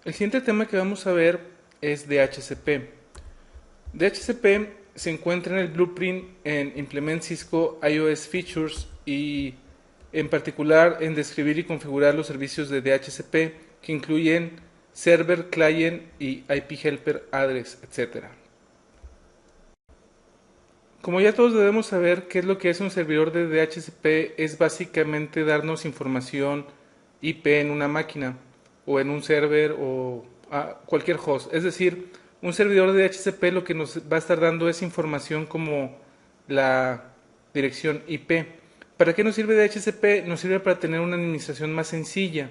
El siguiente tema que vamos a ver es DHCP. DHCP se encuentra en el blueprint en Implement Cisco iOS Features y en particular en describir y configurar los servicios de DHCP que incluyen Server, Client y IP Helper Address, etc. Como ya todos debemos saber qué es lo que hace un servidor de DHCP, es básicamente darnos información IP en una máquina o en un server o a cualquier host. Es decir, un servidor de DHCP lo que nos va a estar dando es información como la dirección IP. ¿Para qué nos sirve DHCP? Nos sirve para tener una administración más sencilla.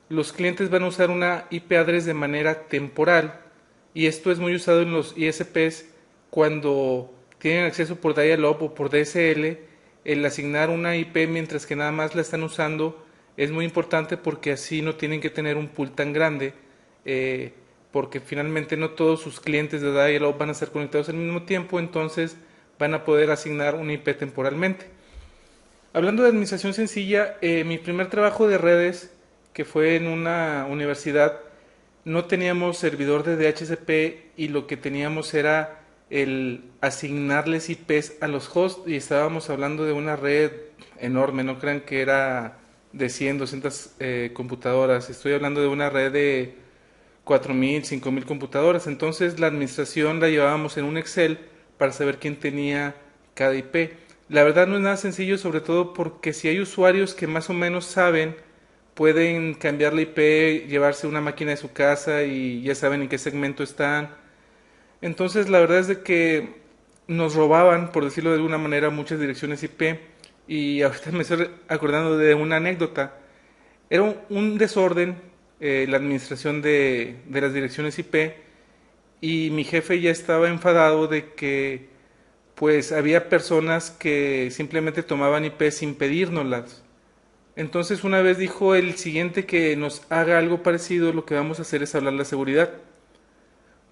Los clientes van a usar una IP address de manera temporal y esto es muy usado en los ISPs cuando tienen acceso por dial-up o por DSL. El asignar una IP mientras que nada más la están usando es muy importante porque así no tienen que tener un pool tan grande, porque finalmente no todos sus clientes de dial-up van a estar conectados al mismo tiempo, entonces van a poder asignar una IP temporalmente. Hablando de administración sencilla, mi primer trabajo de redes, que fue en una universidad, no teníamos servidor de DHCP y lo que teníamos era el asignarles IPs a los hosts y estábamos hablando de una red enorme, no crean que era de 100, 200 computadoras, estoy hablando de una red de 4.000, 5.000 computadoras, entonces la administración la llevábamos en un Excel para saber quién tenía cada IP. La verdad no es nada sencillo, sobre todo porque si hay usuarios que más o menos saben, pueden cambiar la IP, llevarse una máquina de su casa y ya saben en qué segmento están. Entonces la verdad es de que nos robaban, por decirlo de alguna manera, muchas direcciones IP y ahorita me estoy acordando de una anécdota. Era un desorden la administración de las direcciones IP y mi jefe ya estaba enfadado de que pues había personas que simplemente tomaban IP sin pedírnoslas. Entonces una vez dijo el siguiente que nos haga algo parecido, lo que vamos a hacer es hablar la seguridad.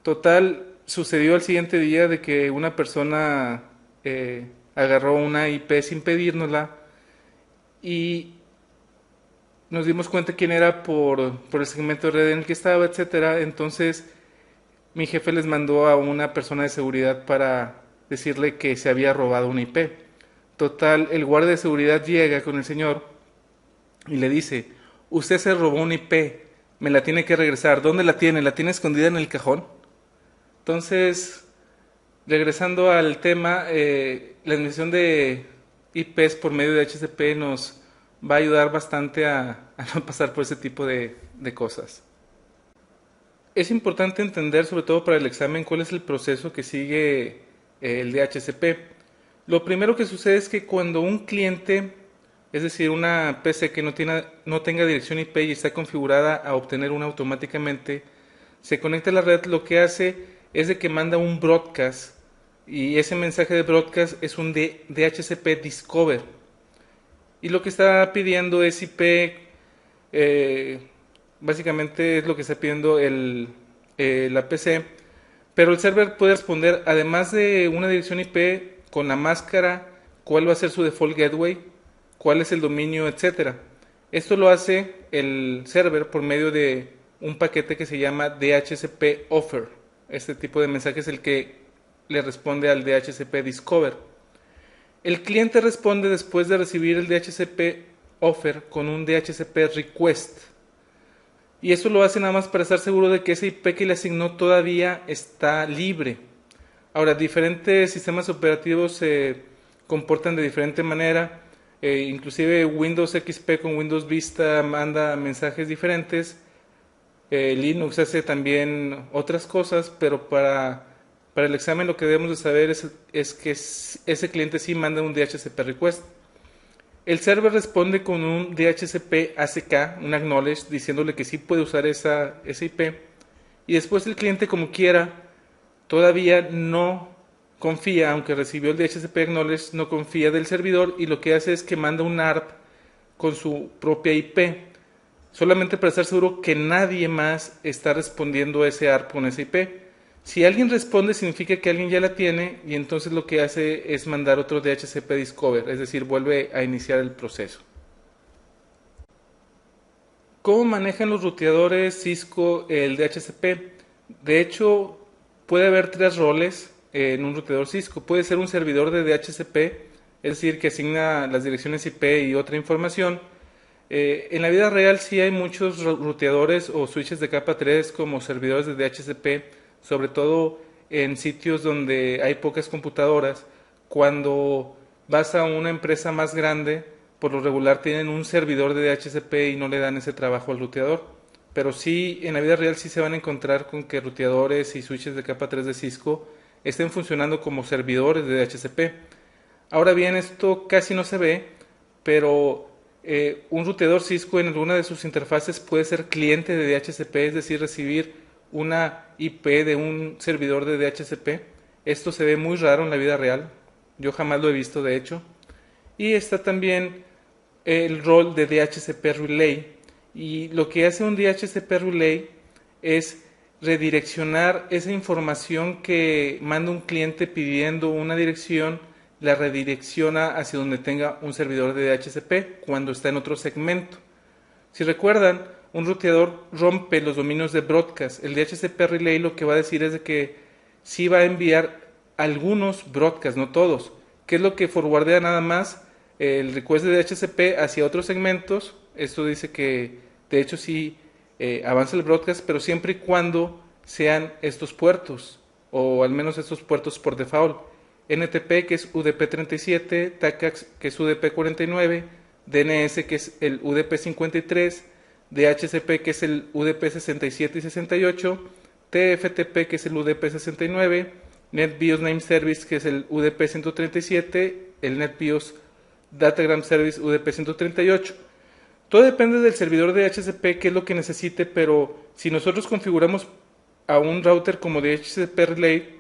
Total, sucedió al siguiente día de que una persona agarró una IP sin pedírnosla y nos dimos cuenta quién era por el segmento de red en el que estaba, etcétera. Entonces mi jefe les mandó a una persona de seguridad para decirle que se había robado una IP. Total, el guardia de seguridad llega con el señor y le dice, usted se robó una IP, me la tiene que regresar. ¿Dónde la tiene? ¿La tiene escondida en el cajón? Entonces, regresando al tema, la administración de IPs por medio de HCP nos va a ayudar bastante a no pasar por ese tipo de cosas. Es importante entender, sobre todo para el examen, cuál es el proceso que sigue el DHCP. Lo primero que sucede es que cuando un cliente, es decir, una PC que no tenga dirección IP y está configurada a obtener una automáticamente, se conecta a la red, lo que hace es de que manda un broadcast y ese mensaje de broadcast es un DHCP Discover. Y lo que está pidiendo es IP, eh, básicamente es lo que está pidiendo la PC, pero el server puede responder, además de una dirección IP, con la máscara, cuál va a ser su default gateway, cuál es el dominio, etcétera. Esto lo hace el server por medio de un paquete que se llama DHCP Offer. Este tipo de mensaje es el que le responde al DHCP Discover. El cliente responde después de recibir el DHCP Offer con un DHCP Request. Y eso lo hace nada más para estar seguro de que ese IP que le asignó todavía está libre. Ahora, diferentes sistemas operativos se comportan de diferente manera. Inclusive Windows XP con Windows Vista manda mensajes diferentes. Linux hace también otras cosas, pero para el examen lo que debemos de saber es que ese cliente sí manda un DHCP request. El server responde con un DHCP ACK, un acknowledge, diciéndole que sí puede usar esa IP. Y después el cliente, como quiera, todavía no confía, aunque recibió el DHCP acknowledge, no confía del servidor y lo que hace es que manda un ARP con su propia IP, solamente para estar seguro que nadie más está respondiendo a ese ARP con esa IP. Si alguien responde significa que alguien ya la tiene y entonces lo que hace es mandar otro DHCP Discover, es decir, vuelve a iniciar el proceso. ¿Cómo manejan los ruteadores Cisco el DHCP? De hecho, puede haber tres roles en un ruteador Cisco. Puede ser un servidor de DHCP, es decir, que asigna las direcciones IP y otra información. En la vida real sí hay muchos ruteadores o switches de capa 3 como servidores de DHCP, sobre todo en sitios donde hay pocas computadoras. Cuando vas a una empresa más grande, por lo regular tienen un servidor de DHCP y no le dan ese trabajo al ruteador. Pero sí, en la vida real sí se van a encontrar con que ruteadores y switches de capa 3 de Cisco estén funcionando como servidores de DHCP. Ahora bien, esto casi no se ve, pero un ruteador Cisco en alguna de sus interfaces puede ser cliente de DHCP, es decir, recibir una IP de un servidor de DHCP. Esto se ve muy raro en la vida real, yo jamás lo he visto de hecho. Y está también el rol de DHCP Relay. Y lo que hace un DHCP Relay es redireccionar esa información que manda un cliente pidiendo una dirección, la redirecciona hacia donde tenga un servidor de DHCP cuando está en otro segmento. Si recuerdan, un ruteador rompe los dominios de broadcast. El DHCP Relay lo que va a decir es de que sí va a enviar algunos broadcasts, no todos. ¿Qué es lo que forwardea nada más? El request de DHCP hacia otros segmentos. Esto dice que de hecho sí avanza el broadcast, pero siempre y cuando sean estos puertos, o al menos estos puertos por default. NTP, que es UDP37, TACAX, que es UDP49, DNS, que es el UDP53, DHCP, que es el UDP67 y 68, TFTP, que es el UDP69, NetBIOS Name Service, que es el UDP137, el NetBIOS Datagram Service UDP138. Todo depende del servidor de DHCP, qué es lo que necesite, pero si nosotros configuramos a un router como DHCP Relay,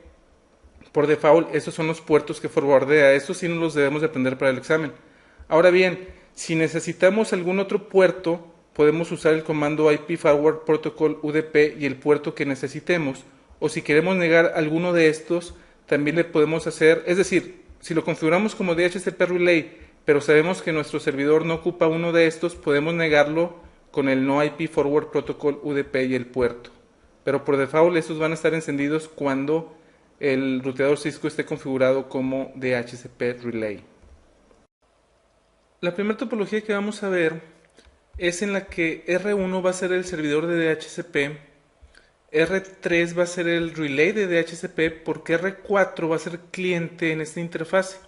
por default, estos son los puertos que forwardea. Estos sí no los debemos de aprender para el examen. Ahora bien, si necesitamos algún otro puerto, podemos usar el comando IP Forward Protocol UDP y el puerto que necesitemos. O si queremos negar alguno de estos, también le podemos hacer, es decir, si lo configuramos como DHCP Relay, pero sabemos que nuestro servidor no ocupa uno de estos, podemos negarlo con el no IP Forward Protocol UDP y el puerto. Pero por default estos van a estar encendidos cuando el ruteador Cisco esté configurado como DHCP Relay. La primera topología que vamos a ver es en la que R1 va a ser el servidor de DHCP, R3 va a ser el relay de DHCP, porque R4 va a ser cliente en esta interfase.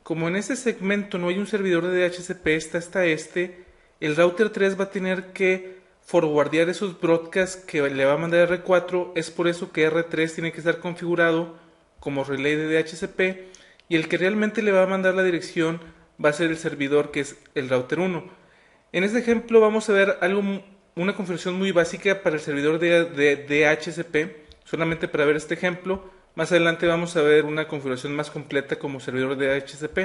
Como en este segmento no hay un servidor de DHCP, está hasta el router 3 va a tener que forwardear esos broadcasts que le va a mandar R4. Es por eso que R3 tiene que estar configurado como relay de DHCP, y el que realmente le va a mandar la dirección va a ser el servidor, que es el router 1. En este ejemplo vamos a ver una configuración muy básica para el servidor de DHCP, solamente para ver este ejemplo. Más adelante vamos a ver una configuración más completa como servidor de DHCP.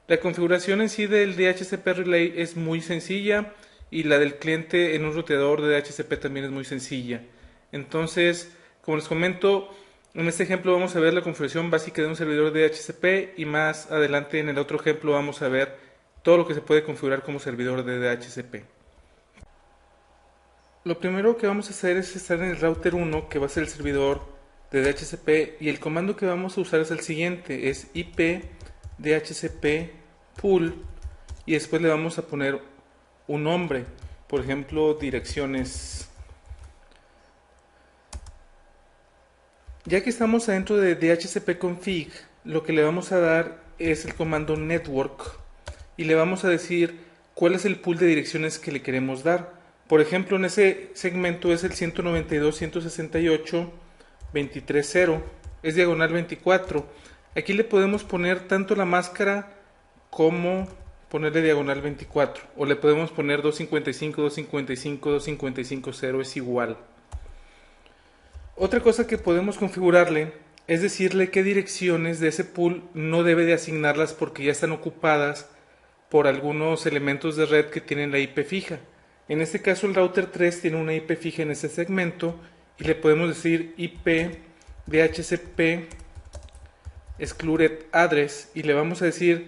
La configuración en sí del DHCP Relay es muy sencilla, y la del cliente en un ruteador de DHCP también es muy sencilla. Entonces, como les comento, en este ejemplo vamos a ver la configuración básica de un servidor de DHCP, y más adelante en el otro ejemplo vamos a ver todo lo que se puede configurar como servidor de DHCP. Lo primero que vamos a hacer es estar en el router 1, que va a ser el servidor de DHCP, y el comando que vamos a usar es el siguiente, es IP DHCP pool, y después le vamos a poner un nombre, por ejemplo direcciones. Ya que estamos adentro de DHCP config, lo que le vamos a dar es el comando network, y le vamos a decir cuál es el pool de direcciones que le queremos dar. Por ejemplo, en ese segmento es el 192.168.23.0, es diagonal 24. Aquí le podemos poner tanto la máscara como ponerle diagonal 24, o le podemos poner 255, 255, 255.0 es igual. Otra cosa que podemos configurarle es decirle qué direcciones de ese pool no debe de asignarlas porque ya están ocupadas por algunos elementos de red que tienen la IP fija. En este caso el router 3 tiene una IP fija en ese segmento, y le podemos decir IP DHCP excluded address, y le vamos a decir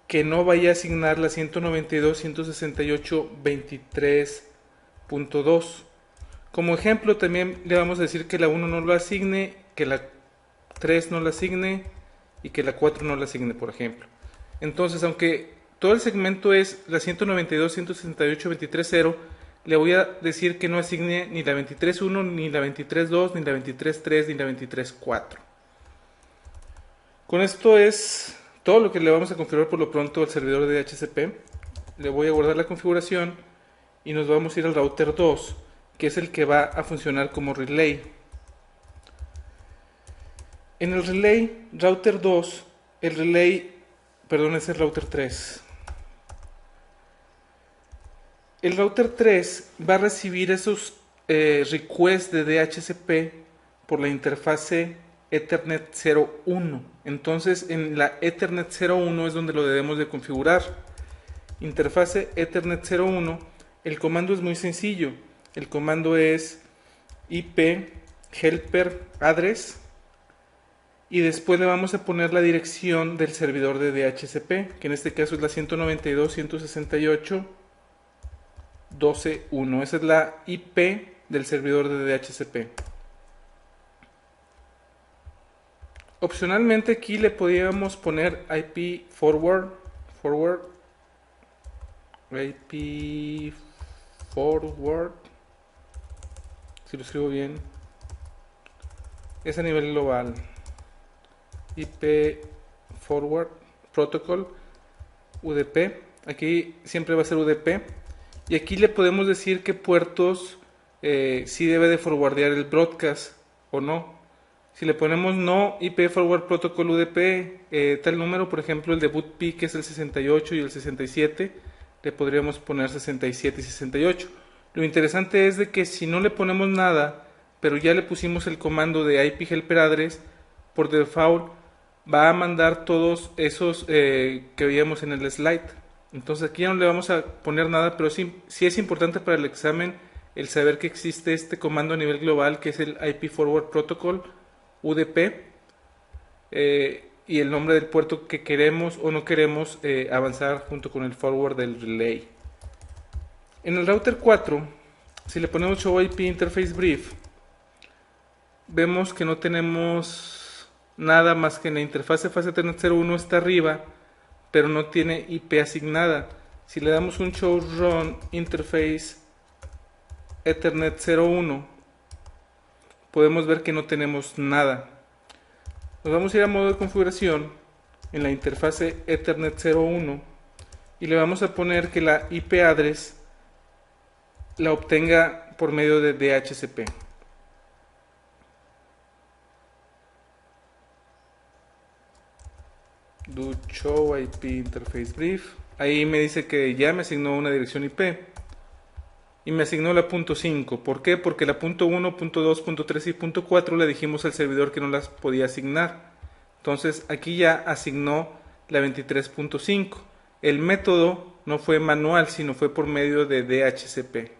que no vaya a asignar la 192.168.23 punto 2. Como ejemplo también le vamos a decir que la 1 no lo asigne, que la 3 no la asigne y que la 4 no la asigne, por ejemplo. Entonces, aunque todo el segmento es la 192.168.23.0, le voy a decir que no asigne ni la 23.1, ni la 23.2, ni la 23.3, ni la 23.4. Con esto es todo lo que le vamos a configurar por lo pronto al servidor de DHCP. Le voy a guardar la configuración y nos vamos a ir al router 2, que es el que va a funcionar como relay. En el relay router 2, es el router 3. El router 3 va a recibir esos requests de DHCP por la interfase Ethernet 01. Entonces en la Ethernet 01 es donde lo debemos de configurar. Interfase Ethernet 01, el comando es muy sencillo. El comando es IP helper address y después le vamos a poner la dirección del servidor de DHCP, que en este caso es la 192.168.12.1. Esa es la IP del servidor de DHCP. Opcionalmente aquí le podríamos poner IP forward, IP forward, si lo escribo bien, es a nivel global. IP forward protocol UDP, aquí siempre va a ser UDP, y aquí le podemos decir qué puertos si debe de forwardear el broadcast o no. Si le ponemos no IP forward protocol UDP, tal número, por ejemplo el de boot P, que es el 68 y el 67, le podríamos poner 67 y 68. Lo interesante es de que si no le ponemos nada, pero ya le pusimos el comando de IP helper address, por default va a mandar todos esos que veíamos en el slide. Entonces aquí ya no le vamos a poner nada, pero sí es importante para el examen el saber que existe este comando a nivel global, que es el IP forward protocol UDP, y el nombre del puerto que queremos o no queremos avanzar junto con el forward del relay. En el router 4, si le ponemos show IP interface brief, vemos que no tenemos nada más que en la interfase fase Ethernet 01 está arriba, pero no tiene IP asignada. Si le damos un show run interface Ethernet 01, podemos ver que no tenemos nada. Nos vamos a ir a modo de configuración en la interfase Ethernet 01 y le vamos a poner que la IP address la obtenga por medio de DHCP. Do show IP interface brief. Ahí me dice que ya me asignó una dirección IP y me asignó la .5. ¿Por qué? Porque la .1, .2, .3 y .4 le dijimos al servidor que no las podía asignar. Entonces aquí ya asignó la 23.5. El método no fue manual, sino fue por medio de DHCP.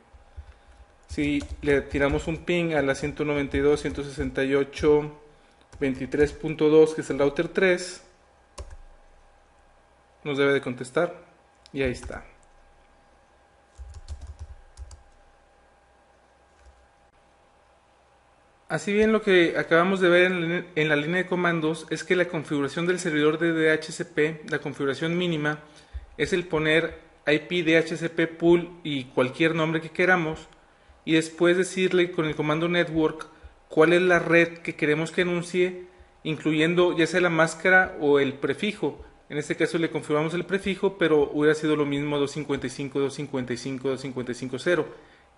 Si le tiramos un ping a la 192.168.23.2, que es el router 3, nos debe de contestar y ahí está. Así bien, lo que acabamos de ver en la línea de comandos es que la configuración del servidor de DHCP, la configuración mínima, es el poner IP DHCP pool y cualquier nombre que queramos, y después decirle con el comando network cuál es la red que queremos que anuncie, incluyendo ya sea la máscara o el prefijo. En este caso le configuramos el prefijo, pero hubiera sido lo mismo 255, 255, 255.0.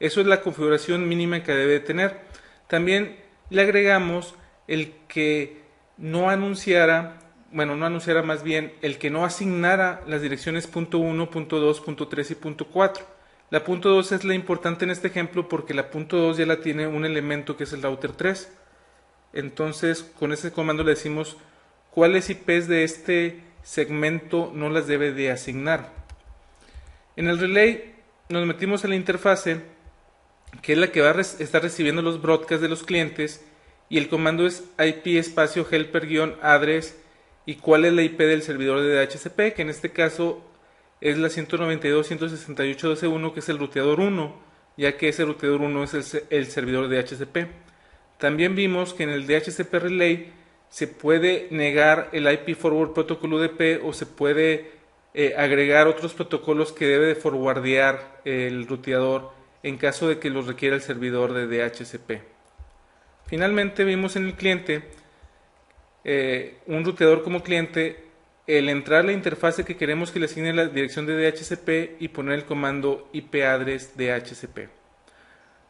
Eso es la configuración mínima que debe tener. También le agregamos el que no anunciara, más bien el que no asignara las direcciones .1, .2, .3 y .4. La .2 es la importante en este ejemplo porque la .2 ya la tiene un elemento que es el router 3. Entonces con ese comando le decimos cuáles IPs de este segmento no las debe de asignar. En el relay nos metimos a la interfase, que es la que va a estar recibiendo los broadcasts de los clientes, y el comando es IP espacio helper-address y cuál es la IP del servidor de DHCP, que en este caso es la 192.168.12.1, que es el ruteador 1. ya que ese ruteador 1 es el servidor de DHCP. También vimos que en el DHCP Relay se puede negar el IP Forward Protocol UDP o se puede agregar otros protocolos que debe de forwardear el ruteador en caso de que los requiera el servidor de DHCP. Finalmente vimos en el cliente un ruteador como cliente, el entrar a la interfase que queremos que le asigne la dirección de DHCP y poner el comando ipaddress DHCP.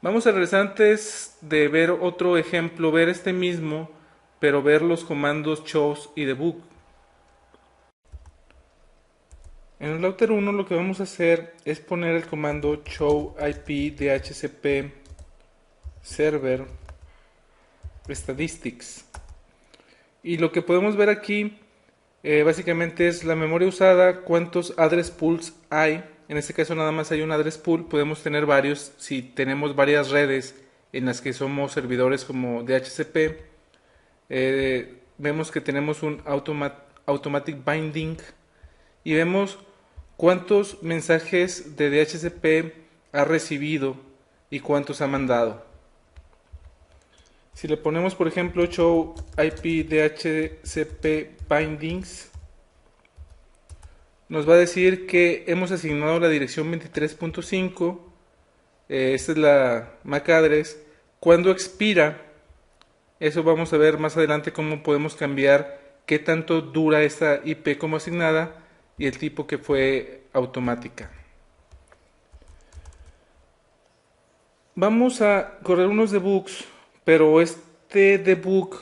Vamos a regresar antes de ver otro ejemplo, ver este mismo, pero ver los comandos choose y debug. En el router 1 lo que vamos a hacer es poner el comando show IP DHCP server statistics. Y lo que podemos ver aquí básicamente es la memoria usada, cuántos address pools hay. En este caso nada más hay un address pool, podemos tener varios si tenemos varias redes en las que somos servidores como DHCP. Vemos que tenemos un automatic binding y vemos cuántos mensajes de DHCP ha recibido y cuántos ha mandado. Si le ponemos por ejemplo show IP DHCP bindings, nos va a decir que hemos asignado la dirección 23.5, esta es la MAC address. Cuando expira, eso vamos a ver más adelante cómo podemos cambiar qué tanto dura esta IP como asignada y el tipo que fue automática. Vamos a correr unos debugs, pero este debug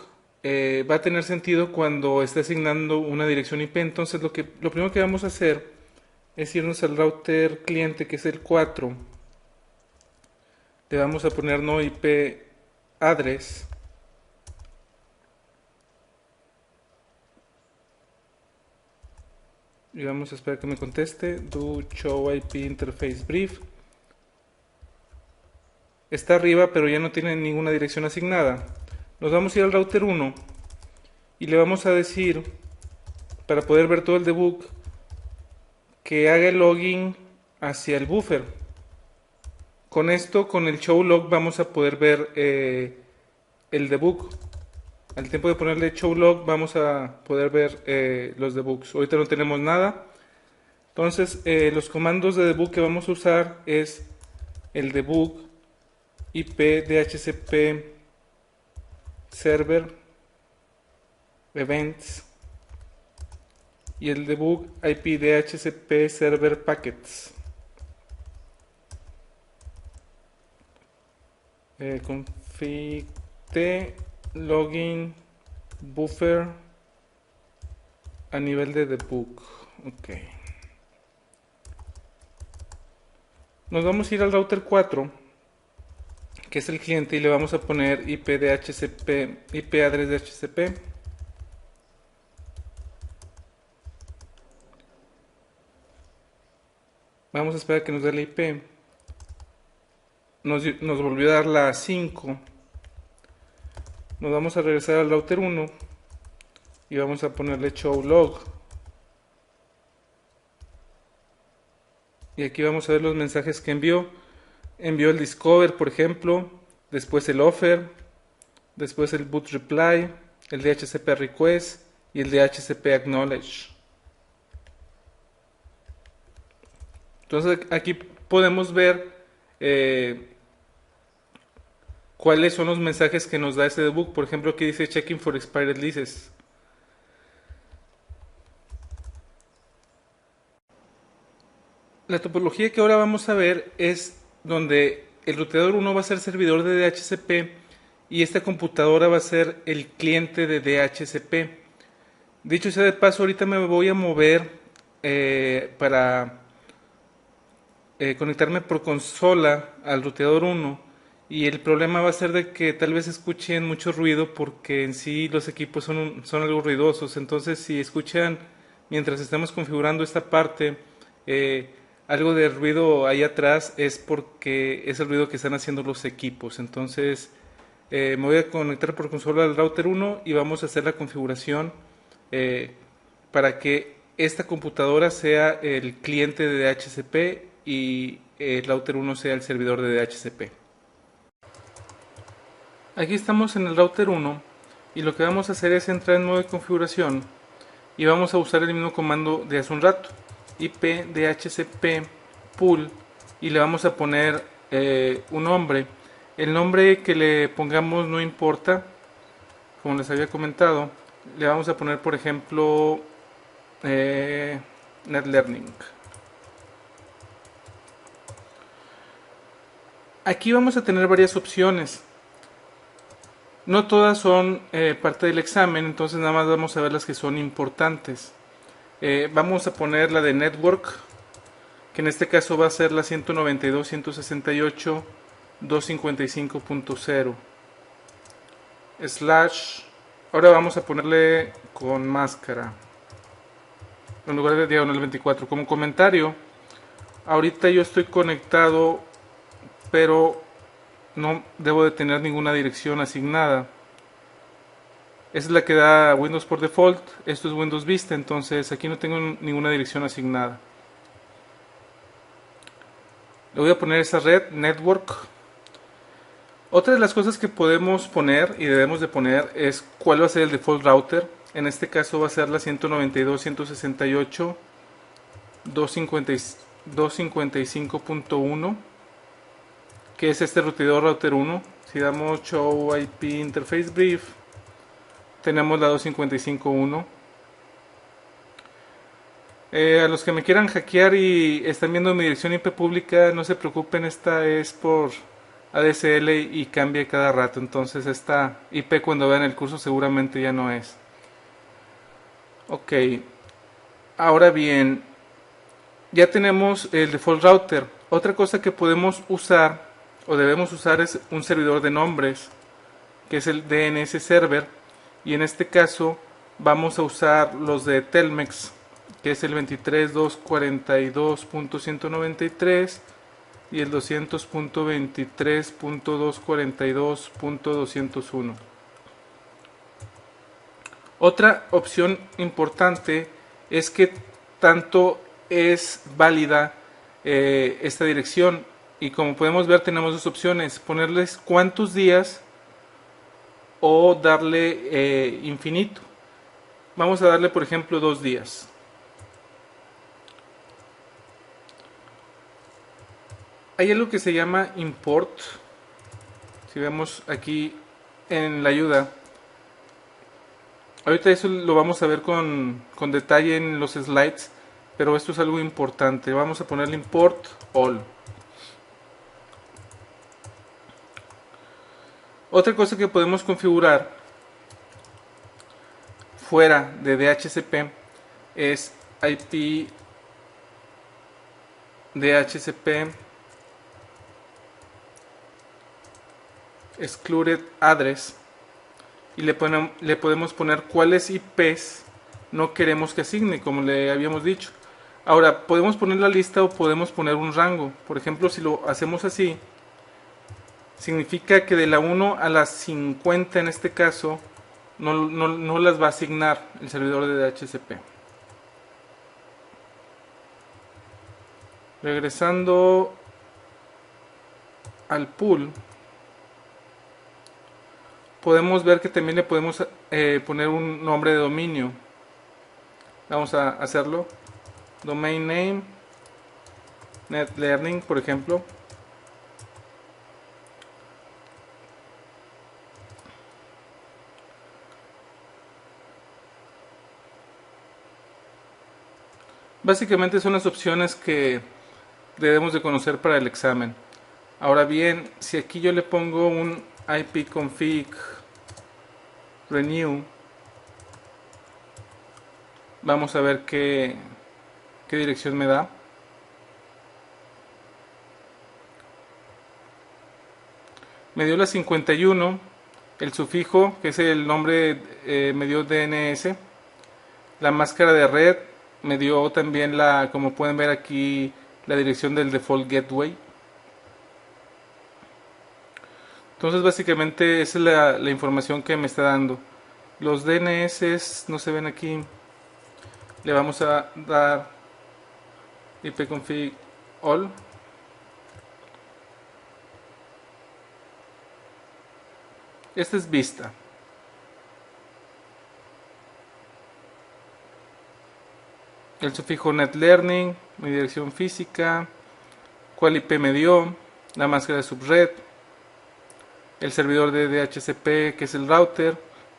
va a tener sentido cuando esté asignando una dirección IP. Entonces lo primero que vamos a hacer es irnos al router cliente, que es el 4. Le vamos a poner no IP address. Y vamos a esperar que me conteste. Do show IP interface brief. Está arriba, pero ya no tiene ninguna dirección asignada. Nos vamos a ir al router 1 y le vamos a decir, para poder ver todo el debug, que haga el login hacia el buffer. Con esto, con el show log, vamos a poder ver el debug. Al tiempo de ponerle show log, vamos a poder ver los debugs. Ahorita no tenemos nada. Entonces, los comandos de debug que vamos a usar es el debug IP DHCP server events y el debug IP DHCP server packets. Config t login buffer a nivel de debug. Ok. Nos vamos a ir al router 4, que es el cliente, y le vamos a poner IP DHCP, IP address DHCP. Vamos a esperar que nos dé la IP. Nos volvió a dar la 5. Nos vamos a regresar al router 1 y vamos a ponerle show log. Y aquí vamos a ver los mensajes que envió. Envió el discover, por ejemplo, después el offer, después el boot reply, el DHCP request y el DHCP acknowledge. Entonces aquí podemos ver cuáles son los mensajes que nos da este debug. Por ejemplo, aquí dice checking for expired leases. La topología que ahora vamos a ver es donde el ruteador 1 va a ser servidor de DHCP y esta computadora va a ser el cliente de DHCP. Dicho sea de paso, ahorita me voy a mover para conectarme por consola al ruteador 1 y el problema va a ser de que tal vez escuchen mucho ruido porque en sí los equipos son algo ruidosos. Entonces si escuchan mientras estamos configurando esta parte algo de ruido ahí atrás, es porque es el ruido que están haciendo los equipos. Entonces me voy a conectar por consola al router 1 y vamos a hacer la configuración para que esta computadora sea el cliente de DHCP y el router 1 sea el servidor de DHCP. Aquí estamos en el router 1 y lo que vamos a hacer es entrar en modo de configuración y vamos a usar el mismo comando de hace un rato, IP DHCP pool, y le vamos a poner un nombre. El nombre que le pongamos no importa, como les había comentado. Le vamos a poner, por ejemplo, NetLearning. Aquí vamos a tener varias opciones. No todas son parte del examen, entonces nada más vamos a ver las que son importantes. Vamos a poner la de Network, que en este caso va a ser la 192.168.255.0 slash. Ahora vamos a ponerle con máscara en lugar de diagonal 24. Como comentario, ahorita yo estoy conectado, pero no debo de tener ninguna dirección asignada. Esa es la que da Windows por default. Esto es Windows Vista, entonces aquí no tengo ninguna dirección asignada. Le voy a poner esa red, Network. Otra de las cosas que podemos poner y debemos de poner es cuál va a ser el default router. En este caso va a ser la 192.168.255.1, que es este routador router 1. Si damos show IP interface brief, tenemos la 255.1. A los que me quieran hackear y están viendo mi dirección IP pública, no se preocupen, esta es por ADSL y cambia cada rato, entonces esta IP cuando vean el curso seguramente ya no es. Ok, ahora bien, ya tenemos el default router. Otra cosa que podemos usar o debemos usar es un servidor de nombres, que es el DNS server, y en este caso vamos a usar los de Telmex, que es el 23.242.193 y el 200.23.242.201. Otra opción importante es que tanto es válida esta dirección, y como podemos ver tenemos dos opciones: ponerles cuántos días o darle infinito. Vamos a darle, por ejemplo, 2 días. Hay algo que se llama import. Si vemos aquí en la ayuda, ahorita eso lo vamos a ver con detalle en los slides, pero esto es algo importante. Vamos a ponerle import all. Otra cosa que podemos configurar fuera de DHCP es IP DHCP excluded address, y le podemos poner cuáles IPs no queremos que asigne, como le habíamos dicho. Ahora, podemos poner la lista o podemos poner un rango. Por ejemplo, si lo hacemos así, significa que de la 1 a las 50 en este caso no las va a asignar el servidor de DHCP. Regresando al pool, podemos ver que también le podemos poner un nombre de dominio. Vamos a hacerlo. Domain name NetLearning, por ejemplo. Básicamente son las opciones que debemos de conocer para el examen. Ahora bien, si aquí yo le pongo un ipconfig renew, vamos a ver qué dirección me da. Me dio la 51, el sufijo, que es el nombre, me dio DNS. La máscara de red me dio también como pueden ver aquí, la dirección del default gateway. Entonces básicamente esa es la información que me está dando. Los DNS no se ven aquí. Le vamos a dar ipconfig all. Esta es vista. El sufijo netlearning, mi dirección física, cuál IP me dio, la máscara de subred, el servidor de DHCP que es el router,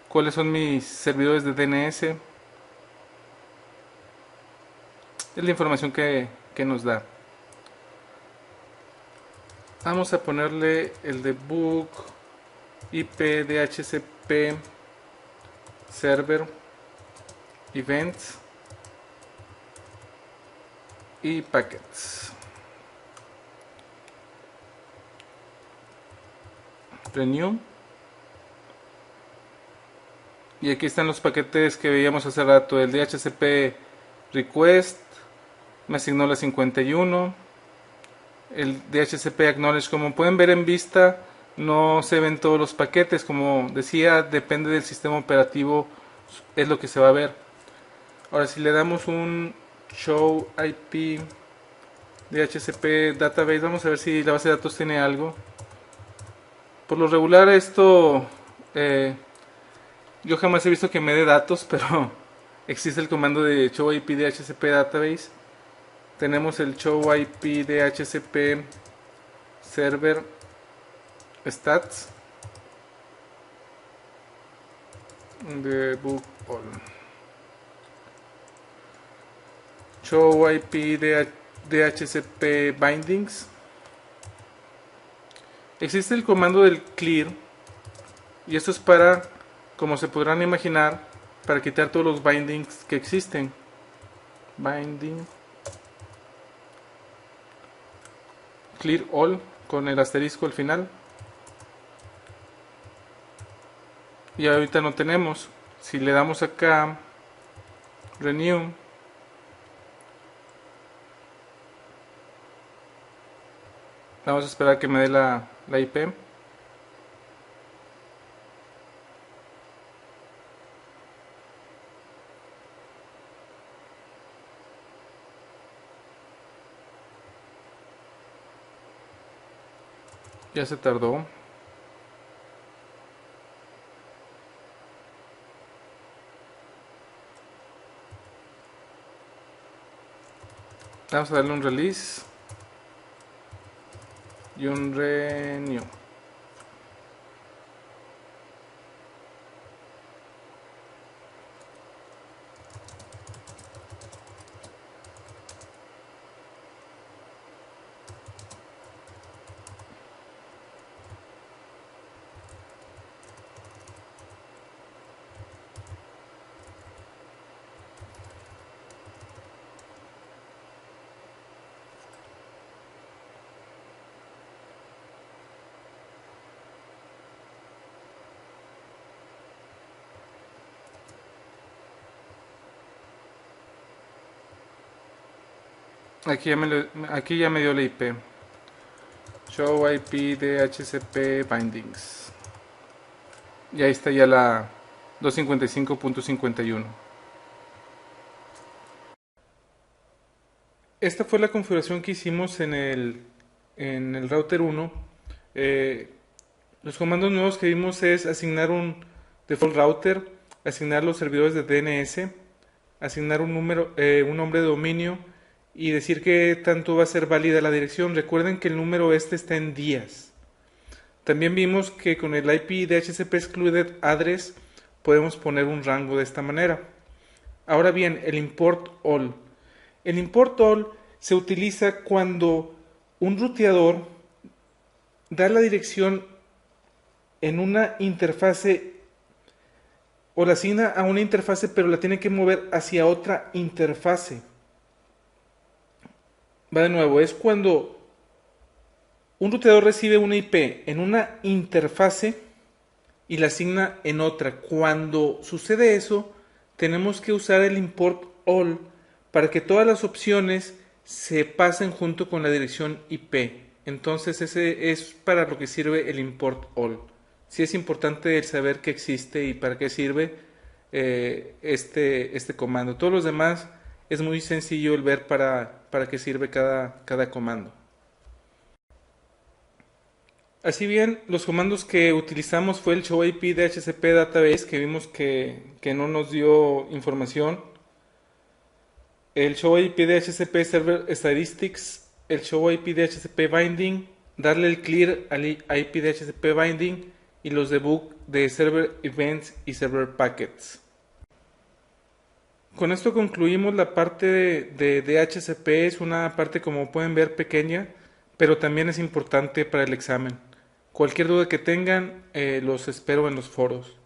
cuáles son mis servidores de DNS. Es la información que nos da. Vamos a ponerle el debug IP DHCP server events y packets. Renew. Y aquí están los paquetes que veíamos hace rato. El DHCP request me asignó la 51. El DHCP acknowledge, como pueden ver en vista, no se ven todos los paquetes. Como decía, depende del sistema operativo, es lo que se va a ver. Ahora, si le damos un show IP DHCP database, vamos a ver si la base de datos tiene algo. Por lo regular esto, yo jamás he visto que me dé datos, pero existe el comando de show IP DHCP database. Tenemos el show IP DHCP server stats debug all. Show IP DHCP bindings. Existe el comando del clear, y esto es para, como se podrán imaginar, para quitar todos los bindings que existen. Binding clear all con el asterisco al final. Y ahorita no tenemos. Si le damos acá renew, vamos a esperar que me dé la IP. Ya se tardó. Vamos a darle un release y un renew. Aquí ya me dio la IP. Show IP DHCP bindings. Y ahí está ya la 255.51. Esta fue la configuración que hicimos en el router 1. Los comandos nuevos que vimos es asignar un default router, asignar los servidores de DNS, asignar un nombre de dominio y decir que tanto va a ser válida la dirección. Recuerden que el número este está en días. También vimos que con el IP DHCP excluded address podemos poner un rango de esta manera. Ahora bien, el import all. El import all se utiliza cuando un ruteador da la dirección en una interfase o la asigna a una interfase, pero la tiene que mover hacia otra interfase. Va de nuevo, es cuando un ruteador recibe una IP en una interfase y la asigna en otra. Cuando sucede eso, tenemos que usar el import all para que todas las opciones se pasen junto con la dirección IP. Entonces ese es para lo que sirve el import all. Sí es importante el saber que existe y para qué sirve este comando. Todos los demás es muy sencillo el ver para qué sirve cada comando. Así bien, los comandos que utilizamos fue el show IP DHCP database, que vimos que no nos dio información, el show IP DHCP server statistics, el show IP DHCP binding, darle el clear al IP DHCP binding y los debug de server events y server packets. Con esto concluimos la parte de DHCP. Es una parte, como pueden ver, pequeña, pero también es importante para el examen. Cualquier duda que tengan, los espero en los foros.